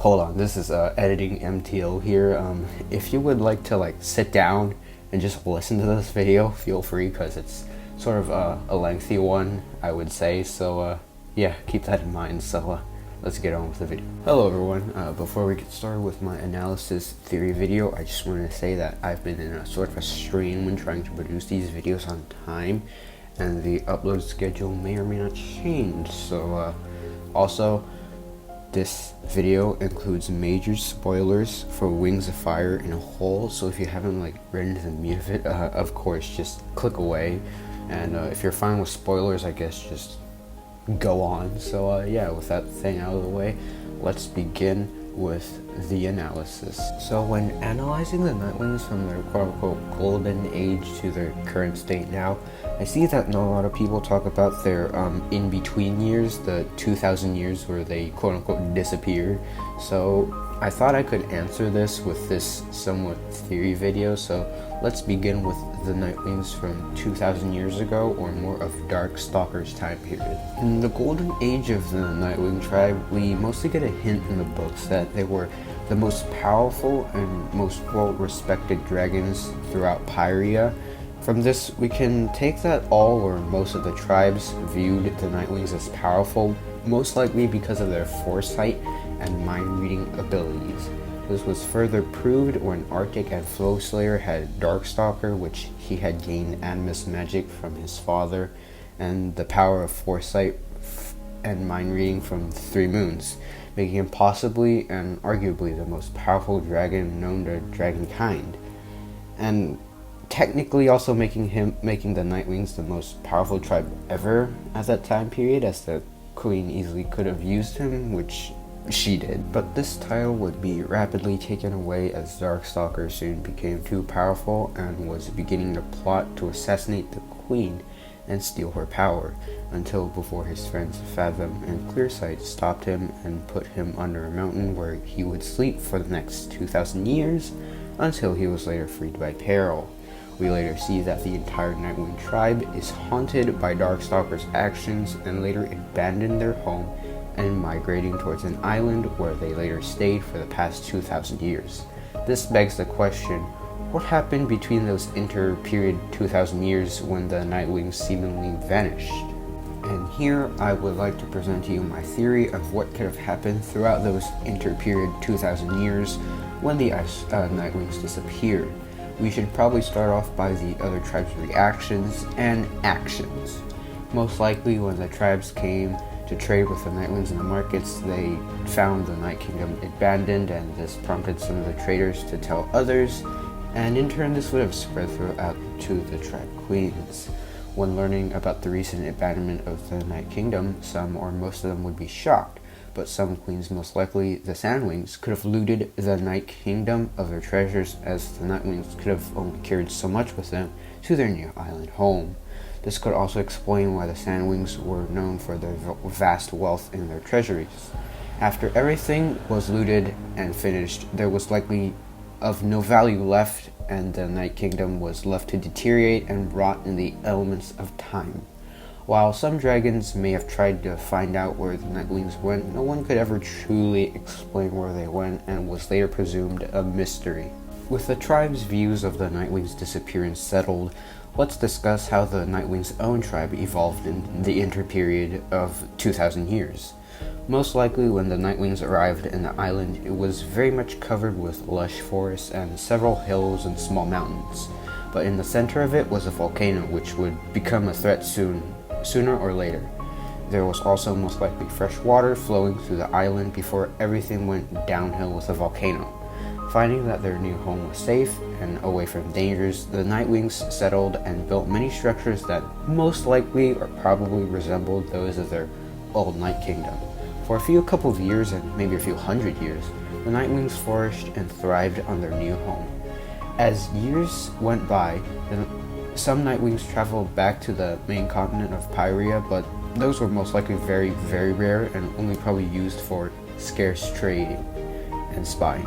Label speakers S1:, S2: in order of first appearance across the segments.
S1: Hold on, this is editing MTO here. If you would like to sit down and just listen to this video, feel free, because it's sort of a lengthy one, I would say. So yeah, keep that in mind. So let's get on with the video. Hello everyone. Before we get started with my analysis theory video, I just wanted to say that I've been in a sort of a strain when trying to produce these videos on time, and the upload schedule may or may not change. So also, this video includes major spoilers for Wings of Fire in a whole, so if you haven't read into the meat of it, of course just click away, and if you're fine with spoilers, I guess just go on. So yeah, with that thing out of the way, let's begin with the analysis. So when analyzing the Nightwings from their quote-unquote golden age to their current state now, I see that not a lot of people talk about their in-between years, the 2000 years where they quote-unquote disappeared. So I thought I could answer this with this somewhat theory video, so let's begin with the Nightwings from 2000 years ago, or more of Darkstalker's time period. In the golden age of the Nightwing tribe, we mostly get a hint in the books that they were the most powerful and most well-respected dragons throughout Pyria. From this, we can take that all or most of the tribes viewed the Nightwings as powerful, most likely because of their foresight and mind-reading abilities. This was further proved when Arctic and Flow Slayer had Darkstalker, which he had gained animus magic from his father, and the power of foresight and mind-reading from the Three Moons, making him possibly and arguably the most powerful dragon known to dragonkind, and technically also making the Nightwings the most powerful tribe ever at that time period, as the Queen easily could have used him, which she did. But this title would be rapidly taken away as Darkstalker soon became too powerful and was beginning to plot to assassinate the Queen and steal her power, until before his friends Fathom and Clearsight stopped him and put him under a mountain where he would sleep for the next 2000 years until he was later freed by peril. We later see that the entire Nightwing tribe is haunted by Darkstalker's actions and later abandoned their home and migrating towards an island where they later stayed for the past 2000 years. This begs the question, what happened between those inter-period 2000 years when the Nightwings seemingly vanished? And here I would like to present to you my theory of what could have happened throughout those inter-period 2000 years when the Nightwings disappeared. We should probably start off by the other tribes' reactions and actions. Most likely when the tribes came to trade with the Nightwings in the markets, they found the Night Kingdom abandoned, and this prompted some of the traders to tell others, and in turn this would have spread throughout to the tribe queens. When learning about the recent abandonment of the Night Kingdom, some or most of them would be shocked, but some queens, most likely the Sandwings, could have looted the Night Kingdom of their treasures, as the Nightwings could have only carried so much with them to their new island home. This could also explain why the Sandwings were known for their vast wealth in their treasuries. After everything was looted and finished, there was likely of no value left, and the Night Kingdom was left to deteriorate and rot in the elements of time. While some dragons may have tried to find out where the Nightwings went, no one could ever truly explain where they went, and was later presumed a mystery. With the tribe's views of the Nightwings' disappearance settled, let's discuss how the Nightwings' own tribe evolved in the interperiod of 2000 years. Most likely when the Nightwings arrived in the island, it was very much covered with lush forests and several hills and small mountains. But in the center of it was a volcano, which would become a threat sooner or later. There was also most likely fresh water flowing through the island before everything went downhill with the volcano. Finding that their new home was safe and away from dangers, the Nightwings settled and built many structures that most likely or probably resembled those of their old Night Kingdom. For a couple of years, and maybe a few hundred years, the Nightwings flourished and thrived on their new home. As years went by, some Nightwings traveled back to the main continent of Pyria, but those were most likely very, very rare and only probably used for scarce trading and spying.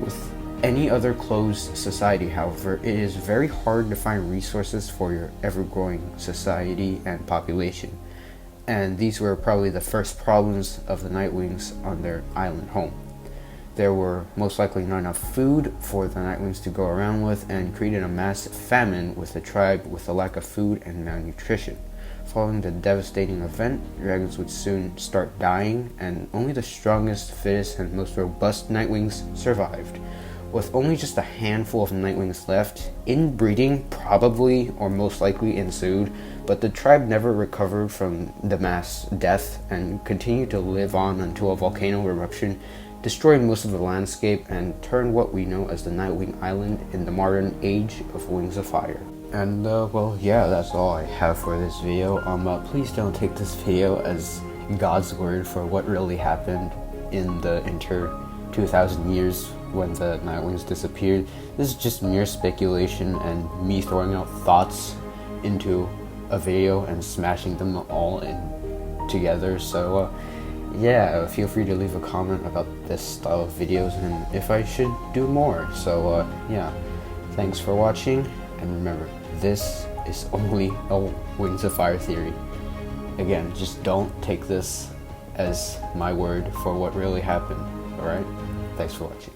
S1: With any other closed society, however, it is very hard to find resources for your ever-growing society and population, and these were probably the first problems of the Nightwings on their island home. there were most likely not enough food for the Nightwings to go around with, and created a mass famine with the tribe with a lack of food and malnutrition. Following the devastating event, dragons would soon start dying, and only the strongest, fittest, and most robust Nightwings survived. With only just a handful of Nightwings left, inbreeding probably or most likely ensued, but the tribe never recovered from the mass death and continued to live on until a volcano eruption destroyed most of the landscape and turned what we know as the Nightwing Island in the modern age of Wings of Fire. And well, yeah, that's all I have for this video. Please don't take this video as God's word for what really happened in the 2,000 years when the Nightwings disappeared. This is just mere speculation and me throwing out thoughts into a video and smashing them all in together. So yeah, feel free to leave a comment about this style of videos and if I should do more. So yeah, thanks for watching, and remember, this is only a Wings of Fire theory. Again, just don't take this as my word for what really happened, alright? Thanks for watching.